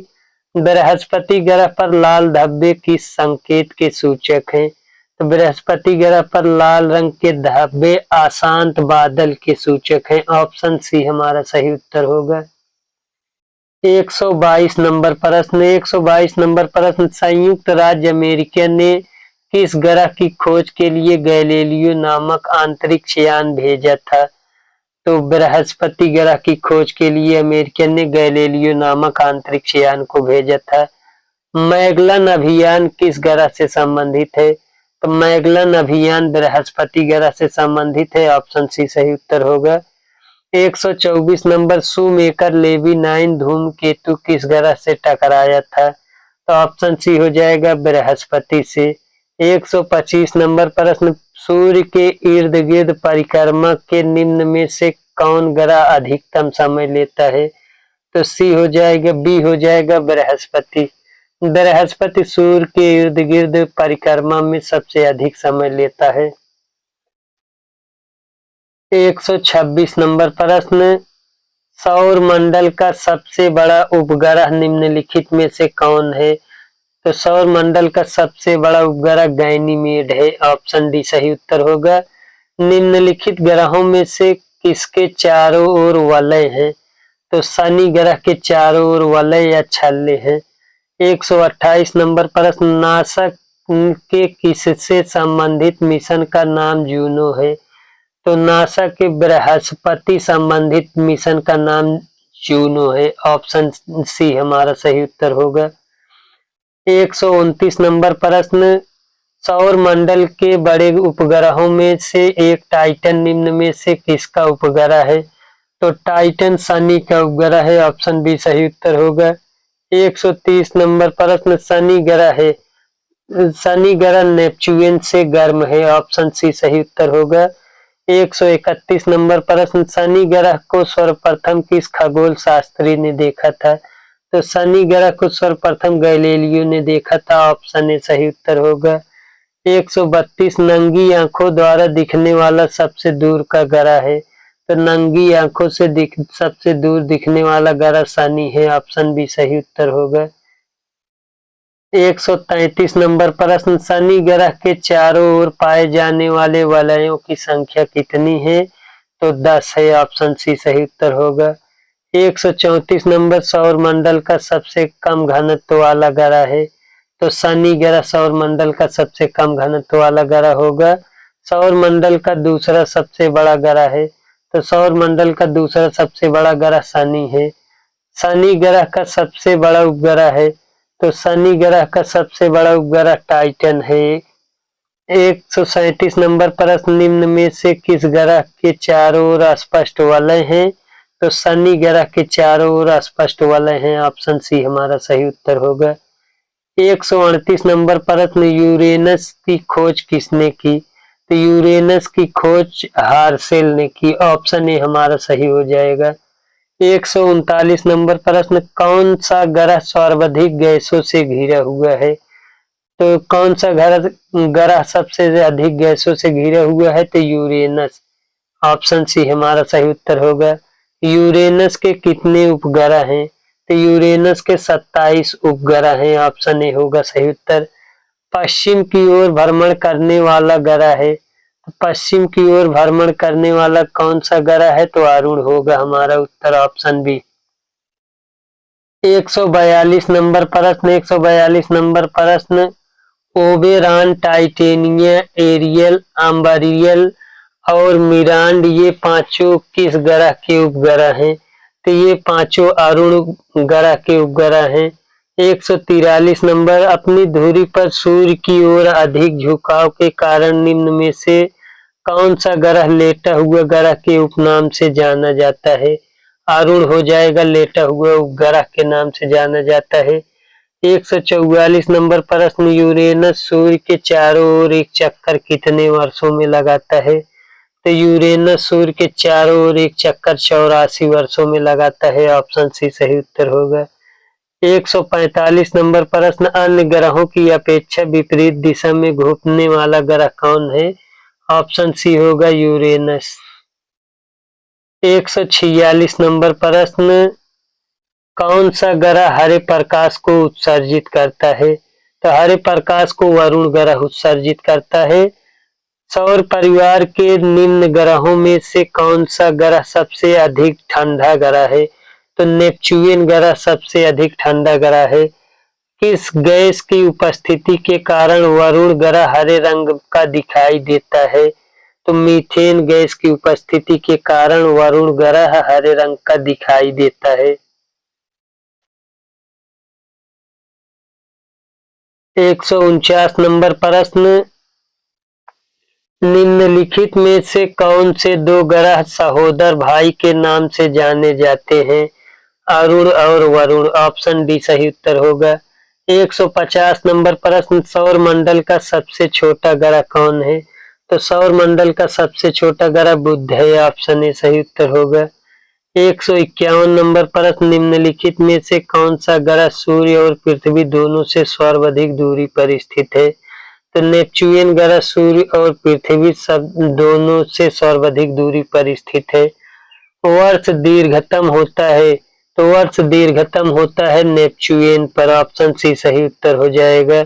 S1: बृहस्पति ग्रह पर लाल धब्बे किस संकेत के सूचक हैं। तो बृहस्पति ग्रह पर लाल रंग के धब्बे अशांत बादल के सूचक हैं। ऑप्शन सी हमारा सही उत्तर होगा। 122 नंबर प्रश्न, 122 नंबर प्रश्न, संयुक्त राज्य अमेरिका ने किस ग्रह की खोज के लिए गैलीलियो नामक अंतरिक्ष यान भेजा था। तो बृहस्पति ग्रह की खोज के लिए अमेरिका ने गैलीलियो नामक अंतरिक्ष यान को भेजा था। मैगलन अभियान किस ग्रह से संबंधित है। तो मैगलन अभियान बृहस्पति ग्रह से संबंधित है। ऑप्शन सी सही उत्तर होगा। 124 नंबर, शूमेकर लेवी 9 धूमकेतु किस ग्रह से टकराया था। तो ऑप्शन सी हो जाएगा बृहस्पति से। 125 नंबर प्रश्न, सूर्य के इर्द गिर्द परिक्रमा के निम्न में से कौन ग्रह अधिकतम समय लेता है। तो सी हो जाएगा, बी हो जाएगा बृहस्पति। बृहस्पति सूर्य के इर्द गिर्द परिक्रमा में सबसे अधिक समय लेता है। 126 नंबर प्रश्न, सौर मंडल का सबसे बड़ा उपग्रह निम्नलिखित में से कौन है? तो सौर मंडल का सबसे बड़ा उपग्रह गैनीमेड है। ऑप्शन डी सही उत्तर होगा। निम्नलिखित ग्रहों में से किसके चारों ओर वलय हैं? तो शनि ग्रह के चारों ओर वलय या छल्ले हैं। 128 नंबर प्रश्न, नासा के किससे संबंधित मिशन का नाम जूनो है? तो नासा के बृहस्पति संबंधित मिशन का नाम जूनो है। ऑप्शन सी हमारा सही उत्तर होगा। 129 नंबर प्रश्न, सौर मंडल के बड़े उपग्रहों में से एक टाइटन निम्न में से किसका उपग्रह है? तो टाइटन शनि का उपग्रह है। ऑप्शन बी सही उत्तर होगा। 130 नंबर प्रश्न, शनि ग्रह नेपच्यून से गर्म है। ऑप्शन सी सही उत्तर होगा। 131 नंबर प्रश्न, शनि ग्रह को सर्वप्रथम किस खगोल शास्त्री ने देखा था? तो शनि ग्रह को सर्वप्रथम गैलीलियो ने देखा था। ऑप्शन ए सही उत्तर होगा। 132 नंगी आंखों द्वारा दिखने वाला सबसे दूर का ग्रह है। तो नंगी आंखों से सबसे दूर दिखने वाला ग्रह शनि है। ऑप्शन बी सही उत्तर होगा। 133 नंबर प्रश्न, शनि ग्रह के चारों ओर पाए जाने वाले वलयों की संख्या कितनी है? तो 10 है। ऑप्शन सी सही उत्तर होगा। 134 नंबर, सौर मंडल का सबसे कम घनत्व वाला ग्रह है। तो शनि ग्रह सौर मंडल का सबसे कम घनत्व वाला ग्रह होगा। सौर मंडल का दूसरा सबसे बड़ा ग्रह है। तो सौर मंडल का दूसरा सबसे बड़ा ग्रह शनि है। शनि ग्रह का सबसे बड़ा उपग्रह है। तो शनि ग्रह का सबसे बड़ा उपग्रह टाइटन है। 137 नंबर प्रश्न, निम्न में से किस ग्रह के चारों ओर स्पष्ट वलय हैं? तो शनि ग्रह के चारों ओर स्पष्ट वलय हैं। ऑप्शन सी हमारा सही उत्तर होगा। 138 नंबर प्रश्न, यूरेनस की खोज किसने की? तो यूरेनस की खोज हार्सेल ने की। ऑप्शन ए हमारा सही हो जाएगा। 139 नंबर प्रश्न, कौन सा ग्रह सर्वाधिक गैसों से घिरा हुआ है? तो कौन सा ग्रह सबसे अधिक गैसों से घिरा हुआ है? तो यूरेनस। ऑप्शन सी हमारा सही उत्तर होगा। यूरेनस के कितने उपग्रह हैं? तो यूरेनस के 27 उपग्रह हैं। ऑप्शन ए होगा सही उत्तर। पश्चिम की ओर भ्रमण करने वाला ग्रह है। तो पश्चिम की ओर भ्रमण करने वाला कौन सा ग्रह है? तो अरुण होगा हमारा उत्तर। Option B. 142 नंबर प्रश्न, 142 नंबर प्रश्न, ओबेरॉन, टाइटेनिया, एरियल, आम्बरियल और मिरांड ये पांचों किस ग्रह के उपग्रह हैं? तो ये पांचों अरुण ग्रह के उपग्रह हैं। 143 नंबर, अपनी धुरी पर सूर्य की ओर अधिक झुकाव के कारण निम्न में से कौन सा ग्रह लेटा हुआ ग्रह के उपनाम से जाना जाता है? अरुण हो जाएगा, लेटा हुआ उपग्रह के नाम से जाना जाता है। 144 नंबर प्रश्न, यूरेनस सूर्य के चारों ओर एक चक्कर कितने वर्षों में लगाता है? तो यूरेनस सूर्य के चारों ओर एक चक्कर 84 वर्षों में लगाता है। ऑप्शन सी सही उत्तर होगा। 145 नंबर प्रश्न, अन्य ग्रहों की अपेक्षा विपरीत दिशा में घूमने वाला ग्रह कौन है? ऑप्शन सी होगा यूरेनस। 146 नंबर प्रश्न, कौन सा ग्रह हरे प्रकाश को उत्सर्जित करता है? तो हरे प्रकाश को वरुण ग्रह उत्सर्जित करता है। सौर परिवार के निम्न ग्रहों में से कौन सा ग्रह सबसे अधिक ठंडा ग्रह है? तो नेपच्यून ग्रह सबसे अधिक ठंडा ग्रह है। किस गैस की उपस्थिति के कारण वरुण ग्रह हरे रंग का दिखाई देता है? तो मीथेन गैस की उपस्थिति के कारण वरुण ग्रह हरे रंग का दिखाई देता है। 149 नंबर प्रश्न, निम्नलिखित में से कौन से दो ग्रह सहोदर भाई के नाम से जाने जाते हैं? अरुण और वरुण। ऑप्शन डी सही उत्तर होगा। 150 नंबर प्रश्न, सौर मंडल का सबसे छोटा ग्रह कौन है? तो सौर मंडल का सबसे छोटा ग्रह बुध है। ऑप्शन ए सही उत्तर होगा। 151 नंबर प्रश्न, निम्नलिखित में से कौन सा ग्रह सूर्य और पृथ्वी दोनों से सर्वाधिक दूरी पर स्थित है? तो नेपच्यून ग्रह सूर्य और पृथ्वी सब दोनों से सर्वाधिक दूरी पर स्थित है। वर्ष दीर्घतम होता है, तो वर्ष दीर्घतम होता है नेपच्यून पर। ऑप्शन सी सही उत्तर हो जाएगा।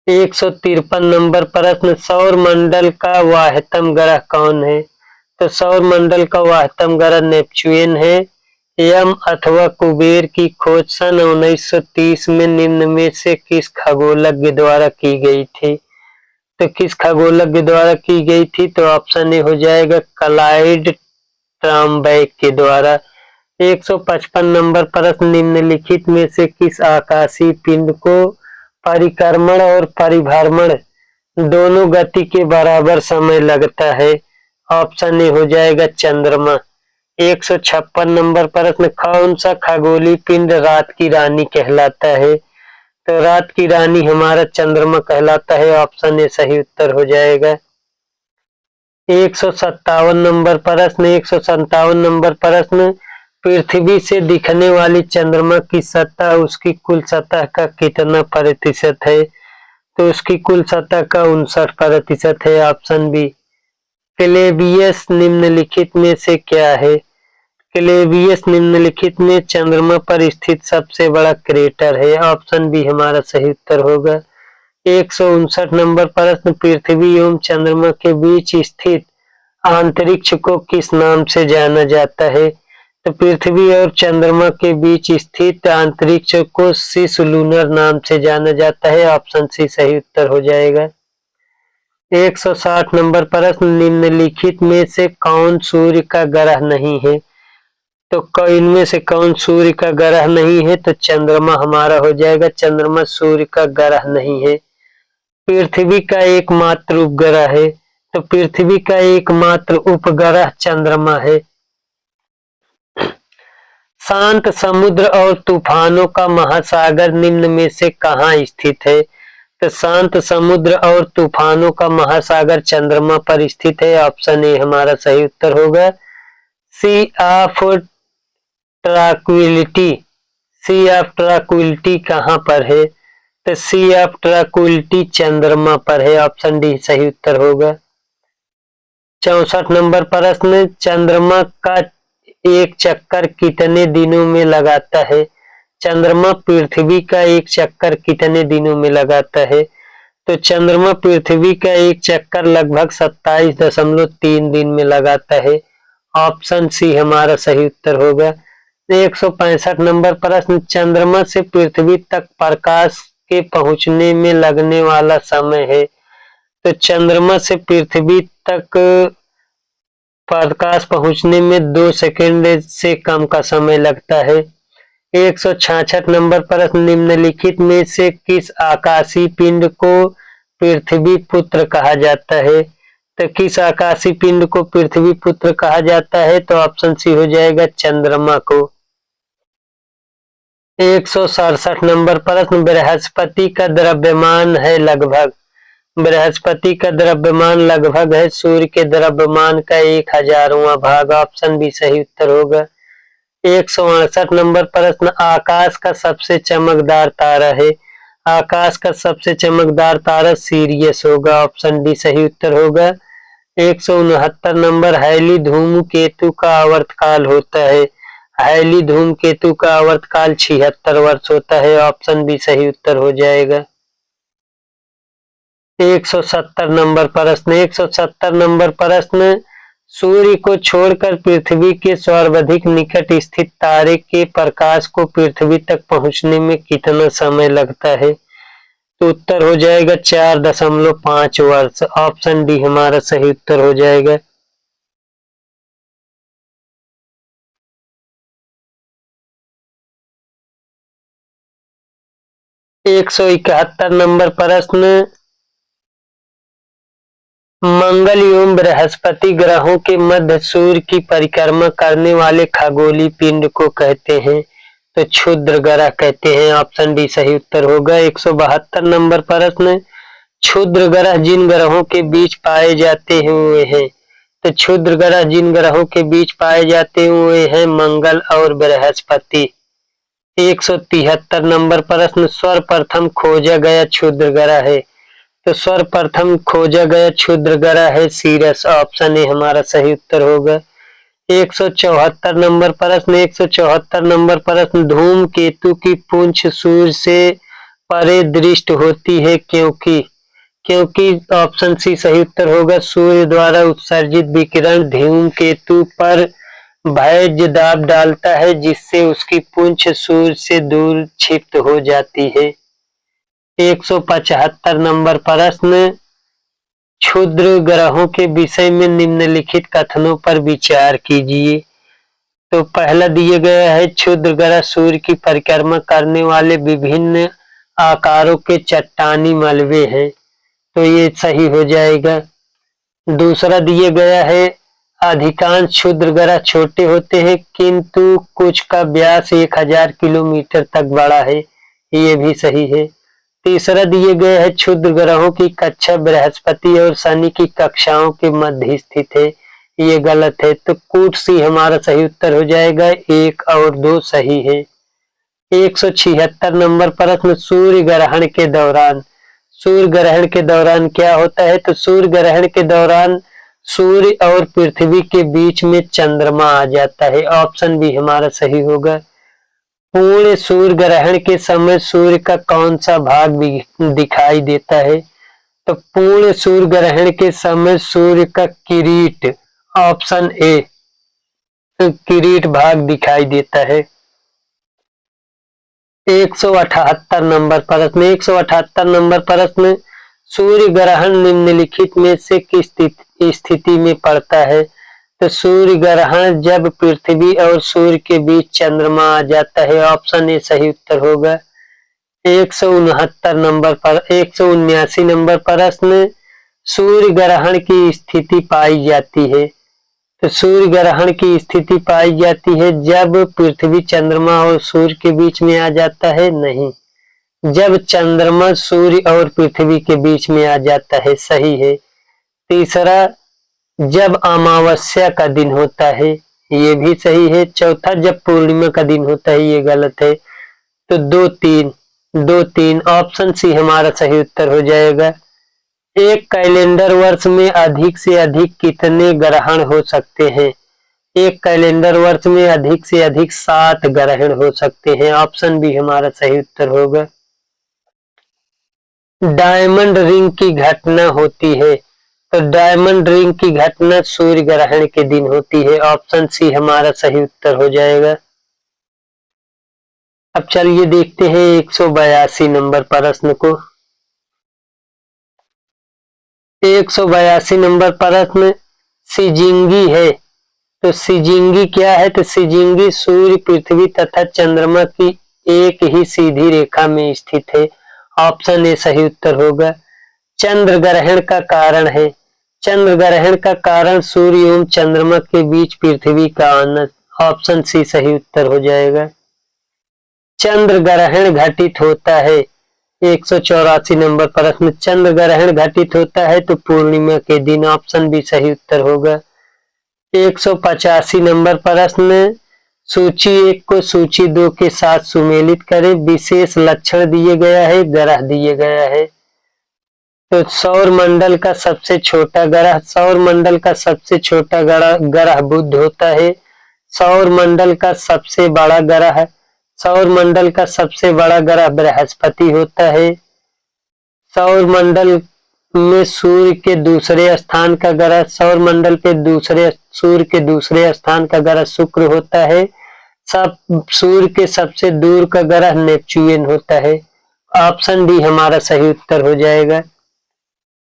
S1: 153 नंबर प्रश्न, सौर मंडल का वाह्यतम ग्रह कौन है? तो सौर मंडल का वाह्यतम ग्रह नेपच्यून है। यम अथवा कुबेर की खोज सन 1930 में निम्न में से किस खगोलज्ञ द्वारा की गई थी? तो किस खगोलज्ञ द्वारा की गई थी? तो ऑप्शन ए हो जाएगा क्लाइड ट्राम्बैक के द्वारा। 155 नंबर प्रश्न, निम्नलिखित में से किस आकाशीय पिंड को परिक्रमण और परिभ्रमण दोनों गति के बराबर समय लगता है? ऑप्शन ए हो जाएगा चंद्रमा। 156 नंबर प्रश्न, कौन सा खगोलीय पिंड रात की रानी कहलाता है? तो रात की रानी हमारा चंद्रमा कहलाता है। ऑप्शन ए सही उत्तर हो जाएगा। 157 नंबर प्रश्न, 157 नंबर प्रश्न, पृथ्वी से दिखने वाली चंद्रमा की सतह उसकी कुल सतह का कितना प्रतिशत है? तो उसकी कुल सतह का 59% है। Option B. क्लेवियस निम्नलिखित में से क्या है? क्लेवियस निम्नलिखित में चंद्रमा पर स्थित सबसे बड़ा क्रेटर है। ऑप्शन बी हमारा सही उत्तर होगा। 159 नंबर प्रश्न, पृथ्वी एवं चंद्रमा के बीच स्थित अंतरिक्ष को किस नाम से जाना जाता है? तो पृथ्वी और चंद्रमा के बीच स्थित अंतरिक्ष को सिस लूनर नाम से जाना जाता है। ऑप्शन सी सही उत्तर हो जाएगा। 160 नंबर प्रश्न, निम्नलिखित में से कौन सूर्य का ग्रह नहीं है? तो इनमें से कौन सूर्य का ग्रह नहीं है? तो चंद्रमा हमारा हो जाएगा। चंद्रमा सूर्य का ग्रह नहीं है। पृथ्वी का एकमात्र उपग्रह है, तो पृथ्वी का एकमात्र उपग्रह चंद्रमा है। शांत समुद्र और तूफानों का महासागर निम्न में से कहाँ स्थित है? तो शांत समुद्र और तूफानों का महासागर चंद्रमा पर स्थित है। ऑप्शन ए हमारा सही उत्तर होगा। Sea of tranquillity, sea of tranquillity कहाँ पर है? तो सी ऑफ ट्रैंक्विलिटी चंद्रमा पर है। ऑप्शन डी सही उत्तर होगा। 64 नंबर प्रश्न, चंद्रमा का एक चक्कर कितने दिनों में लगाता है? चंद्रमा पृथ्वी का एक चक्कर कितने दिनों में लगाता है? तो चंद्रमा पृथ्वी का एक चक्कर लगभग 27.3 दिन में लगाता है। ऑप्शन सी हमारा सही उत्तर होगा। 165 नंबर प्रश्न, चंद्रमा से पृथ्वी तक प्रकाश के पहुंचने में लगने वाला समय है? तो चंद्रमा से पृथ्वी तक प्रकाश पहुंचने में 2 सेकंड से कम का समय लगता है। 166 नंबर प्रश्न, निम्नलिखित में से किस आकाशीय पिंड को पृथ्वी पुत्र कहा जाता है? तो किस आकाशीय पिंड को पृथ्वी पुत्र कहा जाता है? तो ऑप्शन सी हो जाएगा चंद्रमा को। 167 नंबर प्रश्न, बृहस्पति का द्रव्यमान है लगभग? बृहस्पति का द्रव्यमान लगभग है सूर्य के द्रव्यमान का 1000वां भाग। ऑप्शन बी सही उत्तर होगा। 168 नंबर प्रश्न, आकाश का सबसे चमकदार तारा है? आकाश का सबसे चमकदार तारा सीरियस होगा। ऑप्शन डी सही उत्तर होगा। 169 नंबर, हैली धूमकेतु का आवर्तकाल होता है? हैली धूमकेतु का आवर्तकाल 76 वर्ष होता है। ऑप्शन बी सही उत्तर हो जाएगा। 170 नंबर प्रश्न, 170 नंबर प्रश्न, सूर्य को छोड़कर पृथ्वी के सर्वाधिक निकट स्थित तारे के प्रकाश को पृथ्वी तक पहुंचने में कितना समय लगता है? तो उत्तर हो जाएगा 4.5 वर्ष। ऑप्शन डी हमारा सही उत्तर हो जाएगा। 171 नंबर प्रश्न, मंगल एवं बृहस्पति ग्रहों के मध्य सूर्य की परिक्रमा करने वाले खगोलीय पिंड को कहते हैं? तो क्षुद्र ग्रह कहते हैं। ऑप्शन डी सही उत्तर होगा। 172 नंबर प्रश्न, क्षुद्र ग्रह जिन ग्रहों के बीच पाए जाते हुए हैं? तो क्षुद्र ग्रह जिन ग्रहों के बीच पाए जाते हुए हैं मंगल और बृहस्पति। 173 नंबर प्रश्न, सर्वप्रथम खोजा गया क्षुद्र ग्रह है? तो सर्वप्रथम खोजा गया क्षुद्र ग्रह है सीरस, ऑप्शन ए हमारा सही उत्तर होगा। 174 नंबर प्रश्न, 174 नंबर प्रश्न, धूमकेतु की पूंछ सूर्य से परे दृष्ट होती है क्योंकि, क्योंकि ऑप्शन सी सही उत्तर होगा, सूर्य द्वारा उत्सर्जित विकिरण धूमकेतु पर भैज्य दाब डालता है जिससे उसकी पूंछ सूर्य से दूर क्षिप्त हो जाती है। 175 नंबर प्रश्न, क्षुद्र ग्रहों के विषय में निम्नलिखित कथनों पर विचार कीजिए। तो पहला दिया गया है, क्षुद्र ग्रह सूर्य की परिक्रमा करने वाले विभिन्न आकारों के चट्टानी मलबे हैं, तो ये सही हो जाएगा। दूसरा दिया गया है, अधिकांश क्षुद्र ग्रह छोटे होते हैं किंतु कुछ का व्यास 1000 किलोमीटर तक बड़ा है, ये भी सही है। तीसरा दिए गए है, क्षुद्र ग्रहों की कक्षा बृहस्पति और शनि की कक्षाओं के मध्य स्थित है, ये गलत है। तो कूट सी हमारा सही उत्तर हो जाएगा, 1 और 2 सही है। 176 नंबर प्रश्न, सूर्य ग्रहण के दौरान, सूर्य ग्रहण के दौरान क्या होता है? तो सूर्य ग्रहण के दौरान सूर्य और पृथ्वी के बीच में चंद्रमा आ जाता है, ऑप्शन बी हमारा सही होगा। पूर्ण सूर्य ग्रहण के समय सूर्य का कौन सा भाग दिखाई देता है? तो पूर्ण सूर्य ग्रहण के समय सूर्य का किरीट, ऑप्शन ए, तो किरीट भाग दिखाई देता है। 178 नंबर प्रश्न, 178 नंबर प्रश्न, सूर्य ग्रहण निम्नलिखित में से किस स्थिति में पड़ता है? तो सूर्य ग्रहण जब पृथ्वी और सूर्य के बीच चंद्रमा आ जाता है, ऑप्शन ए सही उत्तर होगा। 169 नंबर पर 179 नंबर प्रश्न, सूर्य ग्रहण की स्थिति पाई जाती है। तो सूर्य ग्रहण की स्थिति पाई जाती है जब पृथ्वी चंद्रमा और सूर्य के बीच में आ जाता है, नहीं, जब चंद्रमा सूर्य और पृथ्वी के बीच में आ जाता है, सही है। तीसरा, जब अमावस्या का दिन होता है, ये भी सही है। चौथा, जब पूर्णिमा का दिन होता है, ये गलत है। तो 2-3 ऑप्शन सी हमारा सही उत्तर हो जाएगा। एक कैलेंडर वर्ष में अधिक से अधिक कितने ग्रहण हो सकते हैं? एक कैलेंडर वर्ष में अधिक से अधिक 7 ग्रहण हो सकते हैं, ऑप्शन बी हमारा सही उत्तर होगा। डायमंड रिंग की घटना होती है, तो डायमंड रिंग की घटना सूर्य ग्रहण के दिन होती है, ऑप्शन सी हमारा सही उत्तर हो जाएगा। अब चलिए देखते हैं 182 नंबर प्रश्न को। 182 नंबर प्रश्न, सिजिंगी है, तो सिजिंगी क्या है? तो सिजिंगी सूर्य, पृथ्वी तथा चंद्रमा की एक ही सीधी रेखा में स्थित है, ऑप्शन ए सही उत्तर होगा। चंद्र ग्रहण का कारण है, चंद्र ग्रहण का कारण सूर्य एवं चंद्रमा के बीच पृथ्वी का आना, ऑप्शन सी सही उत्तर हो जाएगा। चंद्र ग्रहण घटित होता है, 184 नंबर प्रश्न, चंद्र ग्रहण घटित होता है तो पूर्णिमा के दिन, ऑप्शन बी सही उत्तर होगा। 185 नंबर प्रश्न, सूची 1 को सूची 2 के साथ सुमेलित करें, विशेष लक्षण दिए गया है, ग्रह दिए गया है। तो सौर मंडल का सबसे छोटा ग्रह, सौर मंडल का सबसे छोटा ग्रह बुध होता है। सौर मंडल का सबसे बड़ा ग्रह, सौर मंडल का सबसे बड़ा ग्रह बृहस्पति होता है। सौर मंडल में सूर्य के दूसरे स्थान का ग्रह, सौर मंडल पे सूर्य के दूसरे स्थान का ग्रह शुक्र होता है। सूर्य के सबसे दूर का ग्रह नेपच्यून होता है, ऑप्शन डी हमारा सही उत्तर हो जाएगा।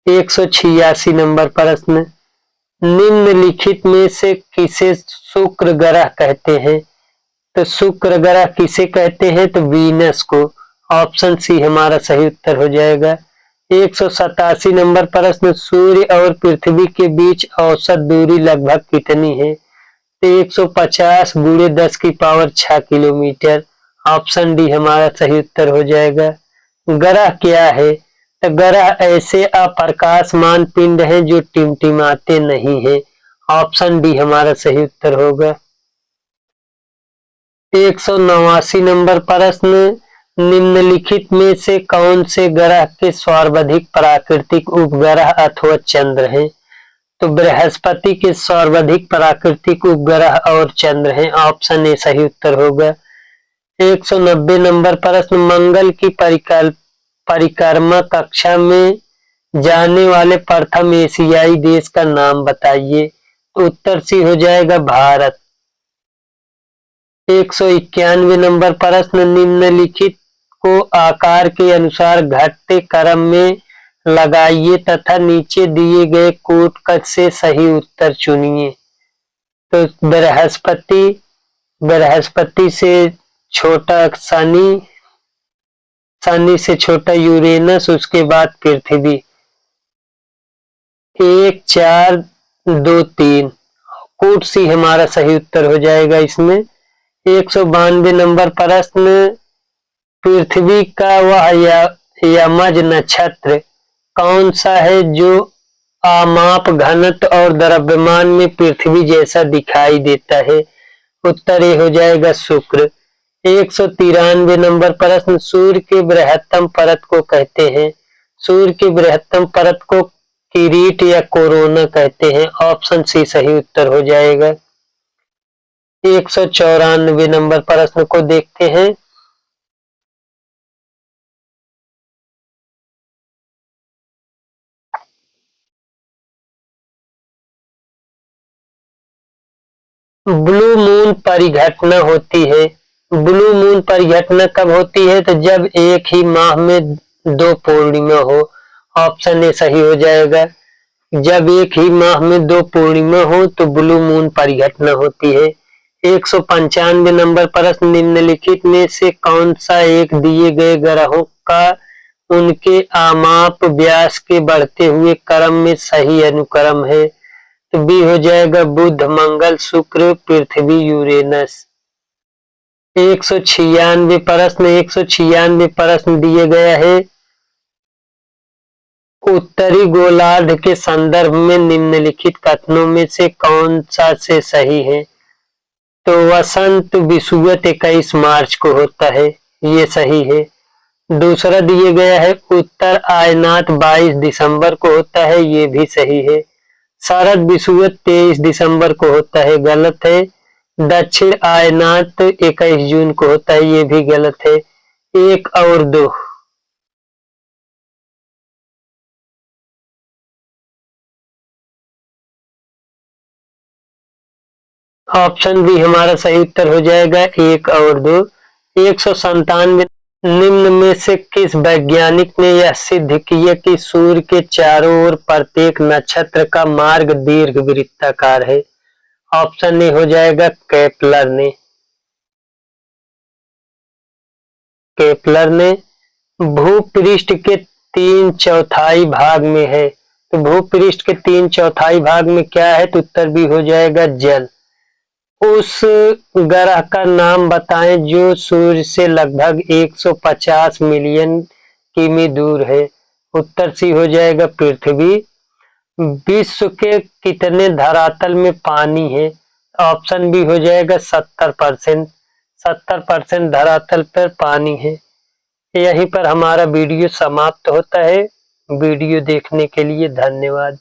S1: 186 नंबर प्रश्न, निम्नलिखित में से किसे शुक्र ग्रह कहते हैं? तो शुक्र ग्रह किसे कहते हैं? तो वीनस को, ऑप्शन सी हमारा सही उत्तर हो जाएगा। 187 नंबर प्रश्न, सूर्य और पृथ्वी के बीच औसत दूरी लगभग कितनी है? तो 150 × 10⁻6 किलोमीटर, ऑप्शन डी हमारा सही उत्तर हो जाएगा। ग्रह क्या है? तो ग्रह ऐसे अप्रकाशमान पिंड हैं जो टिमटिमाते नहीं हैं, ऑप्शन डी हमारा सही उत्तर होगा। 189 नंबर प्रश्न, निम्नलिखित में से कौन से ग्रह के सर्वाधिक प्राकृतिक उपग्रह अथवा चंद्र हैं? तो बृहस्पति के सर्वाधिक प्राकृतिक उपग्रह और चंद्र हैं। ऑप्शन ए सही उत्तर होगा। 190 नंबर प्रश्न, मंगल की परिक्रमा कक्षा में जाने वाले प्रथम एशियाई देश का नाम बताइए। तो उत्तर सी हो जाएगा भारत। 191 नंबर प्रश्न, निम्नलिखित को आकार के अनुसार घटते क्रम में लगाइए तथा नीचे दिए गए कोट से सही उत्तर चुनिए। तो बृहस्पति से छोटा शनि, शनि से छोटा यूरेनस, उसके बाद पृथ्वी। 1 4 2 3 कोट सी हमारा सही उत्तर हो जाएगा इसमें। 192 नंबर प्रश्न, पृथ्वी का वह यमज नक्षत्र कौन सा है जो आमाप घनत्व और द्रव्यमान में पृथ्वी जैसा दिखाई देता है? उत्तर ए हो जाएगा शुक्र। 193 नंबर प्रश्न, सूर्य के बृहत्तम परत को कहते हैं। सूर्य के बृहत्तम परत को किरीट या कोरोना कहते हैं। ऑप्शन सी सही उत्तर हो जाएगा। 194 नंबर प्रश्न को देखते हैं। ब्लू मून परिघटना होती है। ब्लू मून परिघटना कब होती है? तो जब एक ही माह में 2 पूर्णिमा हो। ऑप्शन ए सही हो जाएगा। जब एक ही माह में 2 पूर्णिमा हो तो ब्लू मून परिघटना होती है। 195 नंबर प्रश्न, निम्नलिखित में से कौन सा एक दिए गए ग्रहों का उनके आमाप व्यास के बढ़ते हुए क्रम में सही अनुक्रम है? तो बी हो जाएगा बुध, मंगल, शुक्र, पृथ्वी, यूरेनस। 196 प्रश्न दिए गया है। उत्तरी गोलार्ध के संदर्भ में निम्नलिखित कथनों में से कौन सा से सही है? तो वसंत विषुवत 21 मार्च को होता है, ये सही है। दूसरा दिए गया है उत्तर आयनात 22 दिसंबर को होता है, ये भी सही है। शरद विषुवत 23 दिसंबर को होता है, गलत है। दक्षिण आयनात 21 जून को होता है, ये भी गलत है। 1 और 2। ऑप्शन बी हमारा सही उत्तर हो जाएगा 1 और 2। 197 निम्न में से किस वैज्ञानिक ने यह सिद्ध किया कि सूर्य के चारों ओर प्रत्येक नक्षत्र का मार्ग दीर्घवृत्ताकार है? ऑप्शन ए हो जाएगा केपलर ने। केपलर ने भूपृष्ठ के 3/4 भाग में है। तो भूपृष्ठ के 3/4 भाग में क्या है? तो उत्तर भी हो जाएगा जल। उस ग्रह का नाम बताएं जो सूर्य से लगभग 150 मिलियन किमी दूर है। उत्तर सी हो जाएगा पृथ्वी। विश्व के कितने धरातल में पानी है? ऑप्शन बी हो जाएगा 70%। 70% धरातल पर पानी है। यहीं पर हमारा वीडियो समाप्त होता है। वीडियो देखने के लिए धन्यवाद।